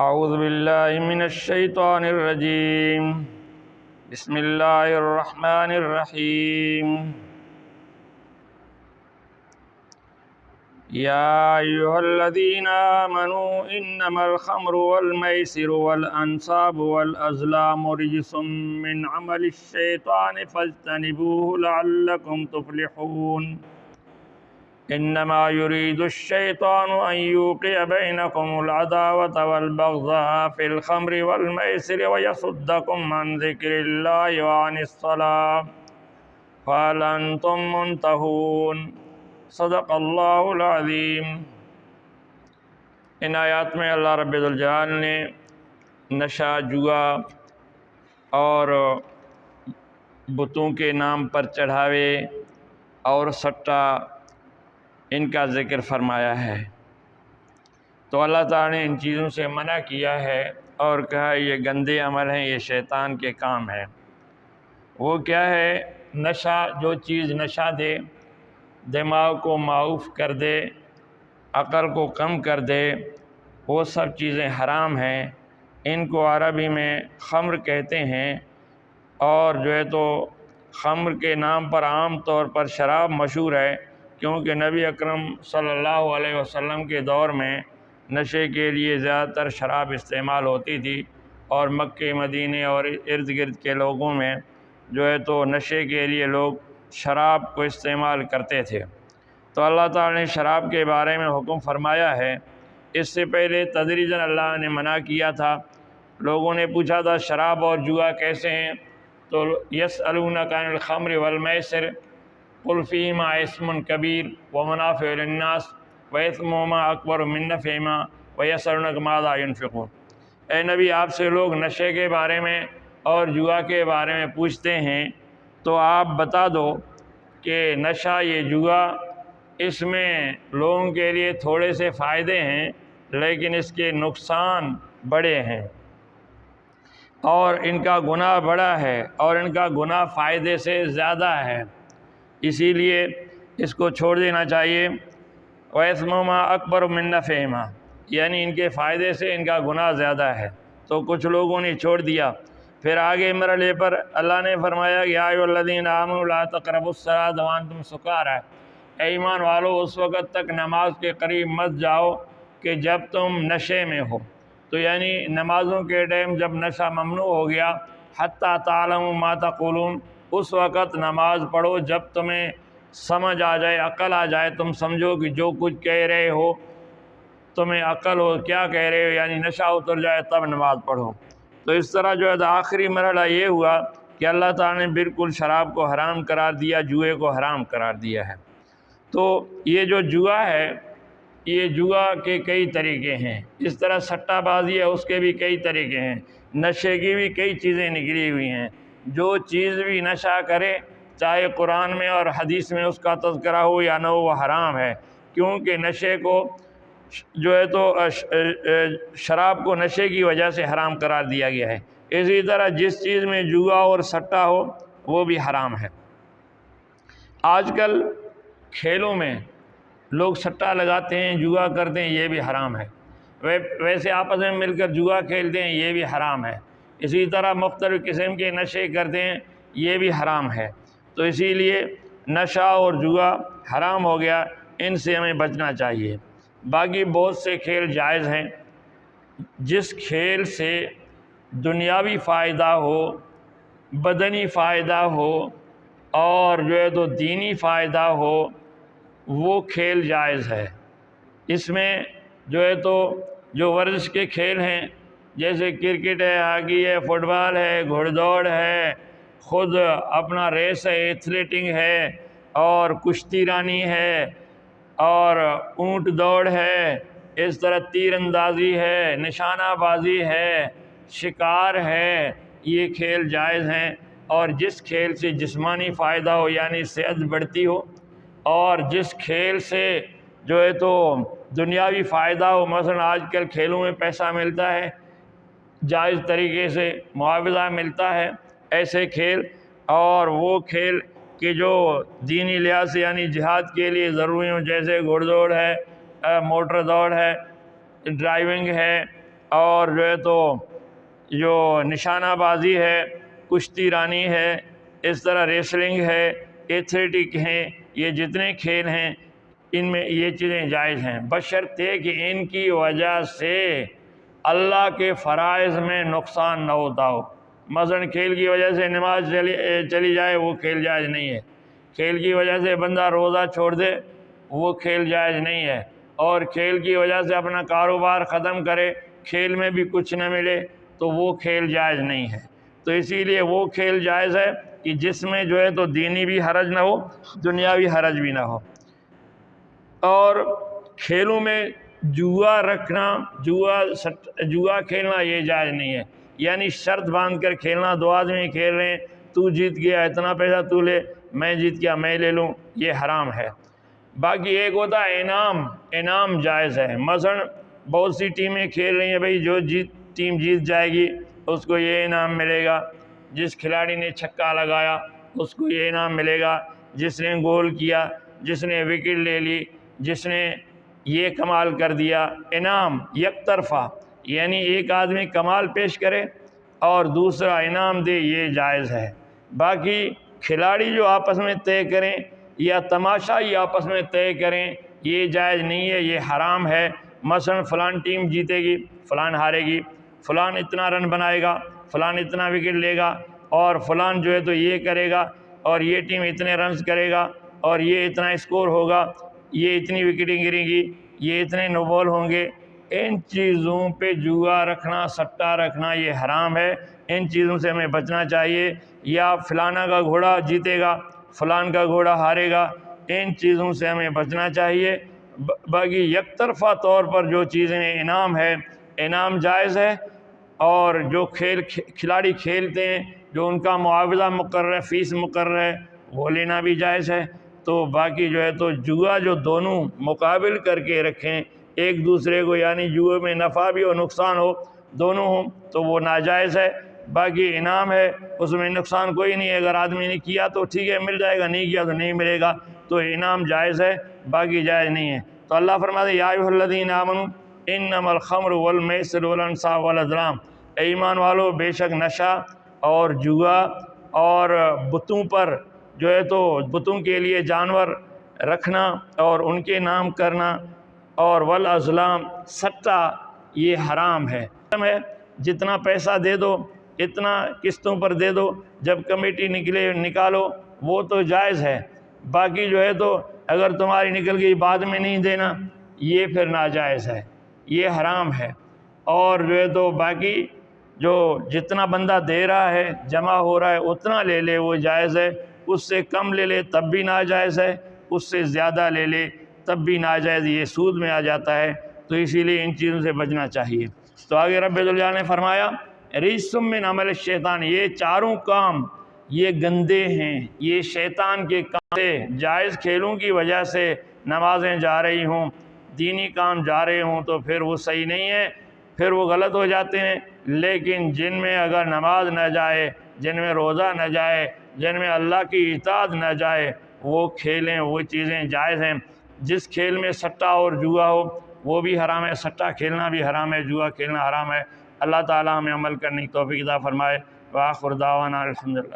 اعوذ باللہ من الشیطان الرجیم بسم اللہ الرحمن الرحیم یا ایھا الذین آمنوا انما الخمر والمیسر والانصاب والازلام رجس من عمل الشیطان فاجتنبوه لعلکم تفلحون انما يريد الشيطان ان يوقع بينكم العداوة والبغضاء في الخمر والميسر ويصدكم عن ذكر الله وعن الصلاة فهل انتم منتهون صدق اللہ العظیم۔ ان آیات میں اللہ رب الجلال نے نشہ، جوا اور بتوں کے نام پر چڑھاوے اور سٹا ان کا ذکر فرمایا ہے۔ تو اللہ تعالیٰ نے ان چیزوں سے منع کیا ہے اور کہا یہ گندے عمل ہیں، یہ شیطان کے کام ہیں۔ وہ کیا ہے؟ نشہ، جو چیز نشہ دے، دماغ کو معاف کر دے، عقل کو کم کر دے، وہ سب چیزیں حرام ہیں۔ ان کو عربی میں خمر کہتے ہیں، اور جو ہے تو خمر کے نام پر عام طور پر شراب مشہور ہے، کیونکہ نبی اکرم صلی اللہ علیہ وسلم کے دور میں نشے کے لیے زیادہ تر شراب استعمال ہوتی تھی، اور مکہ مدینے اور ارد گرد کے لوگوں میں جو ہے تو نشے کے لیے لوگ شراب کو استعمال کرتے تھے۔ تو اللہ تعالیٰ نے شراب کے بارے میں حکم فرمایا ہے۔ اس سے پہلے تدریجاً اللہ نے منع کیا تھا۔ لوگوں نے پوچھا تھا شراب اور جوا کیسے ہیں؟ تو یسألونک عن الخمر والمیسر قل فیہما اسم کبیر ومنافع للناس واثمہما اکبر من نفعہما ویسألونک ماذا ینفقون۔ اے نبی، آپ سے لوگ نشے کے بارے میں اور جوا کے بارے میں پوچھتے ہیں، تو آپ بتا دو کہ نشہ، یہ جوا، اس میں لوگوں کے لیے تھوڑے سے فائدے ہیں، لیکن اس کے نقصان بڑے ہیں، اور ان کا گناہ بڑا ہے، اور ان کا گناہ فائدے سے زیادہ ہے۔ اسی لیے اس کو چھوڑ دینا چاہیے۔ وَإِثْمُهُمَا أَكْبَرُ مِن نَّفْعِهِمَا، یعنی ان کے فائدے سے ان کا گناہ زیادہ ہے۔ تو کچھ لوگوں نے چھوڑ دیا۔ پھر آگے مرحلے پر اللہ نے فرمایا کہ یا ایھا الذین آمنوا لا تقربوا الصلاۃ وانتم سکارى، اے ایمان والو، اس وقت تک نماز کے قریب مت جاؤ کہ جب تم نشے میں ہو۔ تو یعنی نمازوں کے ٹائم جب نشہ ممنوع ہو گیا، حتیٰ تعلموا ما تقولون، اس وقت نماز پڑھو جب تمہیں سمجھ آ جائے، عقل آ جائے، تم سمجھو کہ جو کچھ کہہ رہے ہو تمہیں عقل ہو، کیا کہہ رہے ہو، یعنی نشہ اتر جائے تب نماز پڑھو۔ تو اس طرح جو ہے آخری مرحلہ یہ ہوا کہ اللہ تعالیٰ نے بالکل شراب کو حرام قرار دیا، جوئے کو حرام قرار دیا ہے۔ تو یہ جو جوا ہے، یہ جوا کے کئی طریقے ہیں۔ اس طرح سٹہ بازی ہے، اس کے بھی کئی طریقے ہیں۔ نشے کی بھی کئی چیزیں نکلی ہوئی ہیں۔ جو چیز بھی نشہ کرے، چاہے قرآن میں اور حدیث میں اس کا تذکرہ ہو یا نہ ہو، وہ حرام ہے، کیونکہ نشے کو جو ہے تو شراب کو نشے کی وجہ سے حرام قرار دیا گیا ہے۔ اسی طرح جس چیز میں جوا اور سٹہ ہو وہ بھی حرام ہے۔ آج کل کھیلوں میں لوگ سٹہ لگاتے ہیں، جوا کرتے ہیں، یہ بھی حرام ہے۔ ویسے آپس میں مل کر جوا کھیلتے ہیں، یہ بھی حرام ہے۔ اسی طرح مختلف قسم کے نشے کرتے ہیں، یہ بھی حرام ہے۔ تو اسی لیے نشہ اور جوا حرام ہو گیا، ان سے ہمیں بچنا چاہیے۔ باقی بہت سے کھیل جائز ہیں۔ جس کھیل سے دنیاوی فائدہ ہو، بدنی فائدہ ہو، اور جو ہے تو دینی فائدہ ہو، وہ کھیل جائز ہے۔ اس میں جو ہے تو جو ورزش کے کھیل ہیں، جیسے کرکٹ ہے، ہاکی ہے، فٹ بال ہے، گھڑ دوڑ ہے، خود اپنا ریس ہے، ایتھلیٹنگ ہے، اور کشتی رانی ہے، اور اونٹ دوڑ ہے، اس طرح تیر اندازی ہے، نشانہ بازی ہے، شکار ہے، یہ کھیل جائز ہیں۔ اور جس کھیل سے جسمانی فائدہ ہو، یعنی صحت بڑھتی ہو، اور جس کھیل سے جو ہے تو دنیاوی فائدہ ہو، مثلا آج کل کھیلوں میں پیسہ ملتا ہے، جائز طریقے سے معاوضہ ملتا ہے، ایسے کھیل، اور وہ کھیل کہ جو دینی لحاظ سے یعنی جہاد کے لیے ضروری ہوں، جیسے گھڑ دوڑ ہے، موٹر دوڑ ہے، ڈرائیونگ ہے، اور جو ہے تو جو نشانہ بازی ہے، کشتی رانی ہے، اس طرح ریسلنگ ہے، ایتھلیٹک ہیں، یہ جتنے کھیل ہیں ان میں یہ چیزیں جائز ہیں، بشرطے کہ ان کی وجہ سے اللہ کے فرائض میں نقصان نہ ہوتا ہو۔ مثلاً کھیل کی وجہ سے نماز چلی جائے، وہ کھیل جائز نہیں ہے۔ کھیل کی وجہ سے بندہ روزہ چھوڑ دے، وہ کھیل جائز نہیں ہے۔ اور کھیل کی وجہ سے اپنا کاروبار ختم کرے، کھیل میں بھی کچھ نہ ملے، تو وہ کھیل جائز نہیں ہے۔ تو اسی لیے وہ کھیل جائز ہے کہ جس میں جو ہے تو دینی بھی حرج نہ ہو، دنیاوی حرج بھی نہ ہو۔ اور کھیلوں میں جوا رکھنا، جوا کھیلنا یہ جائز نہیں ہے، یعنی شرط باندھ کر کھیلنا، دو آدمی کھیل رہے ہیں، تو جیت گیا اتنا پیسہ تو لے، میں جیت گیا میں لے لوں، یہ حرام ہے۔ باقی ایک ہوتا ہے انعام جائز ہے۔ مثلا بہت سی ٹیمیں کھیل رہی ہیں، بھئی جو ٹیم جیت جائے گی اس کو یہ انعام ملے گا، جس کھلاڑی نے چھکا لگایا اس کو یہ انعام ملے گا، جس نے گول کیا، جس نے وکٹ لے لی، جس نے یہ کمال کر دیا۔ انعام یک طرفہ، یعنی ایک آدمی کمال پیش کرے اور دوسرا انعام دے، یہ جائز ہے۔ باقی کھلاڑی جو آپس میں طے کریں یا تماشائی آپس میں طے کریں، یہ جائز نہیں ہے، یہ حرام ہے۔ مثلا فلان ٹیم جیتے گی، فلان ہارے گی، فلان اتنا رن بنائے گا، فلان اتنا وکٹ لے گا، اور فلان جو ہے تو یہ کرے گا، اور یہ ٹیم اتنے رنز کرے گا، اور یہ اتنا اسکور ہوگا، یہ اتنی وکٹیں گریں گی، یہ اتنے نو بال ہوں گے۔ ان چیزوں پہ جوا رکھنا، سٹا رکھنا یہ حرام ہے، ان چیزوں سے ہمیں بچنا چاہیے۔ یا فلانا کا گھوڑا جیتے گا، فلان کا گھوڑا ہارے گا، ان چیزوں سے ہمیں بچنا چاہیے۔ باقی یک طرفہ طور پر جو چیزیں انعام ہے، انعام جائز ہے۔ اور جو کھلاڑی کھیلتے ہیں، جو ان کا معاوضہ مقرر ہے، فیس مقرر ہے، وہ لینا بھی جائز ہے۔ تو باقی جو ہے تو جوا جو دونوں مقابل کر کے رکھیں ایک دوسرے کو، یعنی جوئے میں نفع بھی ہو نقصان ہو، دونوں ہوں، تو وہ ناجائز ہے۔ باقی انعام ہے، اس میں نقصان کوئی نہیں ہے، اگر آدمی نے کیا تو ٹھیک ہے مل جائے گا، نہیں کیا تو نہیں ملے گا، تو انعام جائز ہے، باقی جائز نہیں ہے۔ تو اللہ فرماتے ہیں یا ایھا الذین آمنوا انما الخمر والمیسر والانصاب والازلام، اے ایمان والو بے شک نشہ اور جوا اور بتوں پر جو ہے تو بتوں کے لیے جانور رکھنا اور ان کے نام کرنا، اور والازلام سٹا، یہ حرام ہے۔ جتنا پیسہ دے دو، اتنا قسطوں پر دے دو، جب کمیٹی نکالو وہ تو جائز ہے۔ باقی جو ہے تو اگر تمہاری نکل گئی بعد میں نہیں دینا، یہ پھر ناجائز ہے، یہ حرام ہے۔ اور جو ہے تو باقی جو جتنا بندہ دے رہا ہے، جمع ہو رہا ہے، اتنا لے لے، وہ جائز ہے۔ اس سے کم لے لے تب بھی ناجائز ہے، اس سے زیادہ لے لے تب بھی ناجائز، یہ سود میں آ جاتا ہے۔ تو اسی لیے ان چیزوں سے بچنا چاہیے۔ تو آگے رب ذوالجلال نے فرمایا رجس من عمل الشیطان، یہ چاروں کام یہ گندے ہیں، یہ شیطان کے کام سے، جائز کھیلوں کی وجہ سے نمازیں جا رہی ہوں، دینی کام جا رہے ہوں تو پھر وہ صحیح نہیں ہے، پھر وہ غلط ہو جاتے ہیں۔ لیکن جن میں اگر نماز نہ جائے، جن میں روزہ نہ جائے، جن میں اللہ کی اطاعت نہ جائے، وہ کھیلیں، وہ چیزیں جائز ہیں۔ جس کھیل میں سٹا اور جوا ہو وہ بھی حرام ہے، سٹا کھیلنا بھی حرام ہے، جوا کھیلنا حرام ہے۔ اللہ تعالی ہمیں عمل کرنے کی توفیق عطا فرمائے۔ وآخر دعوانا الحمدللہ۔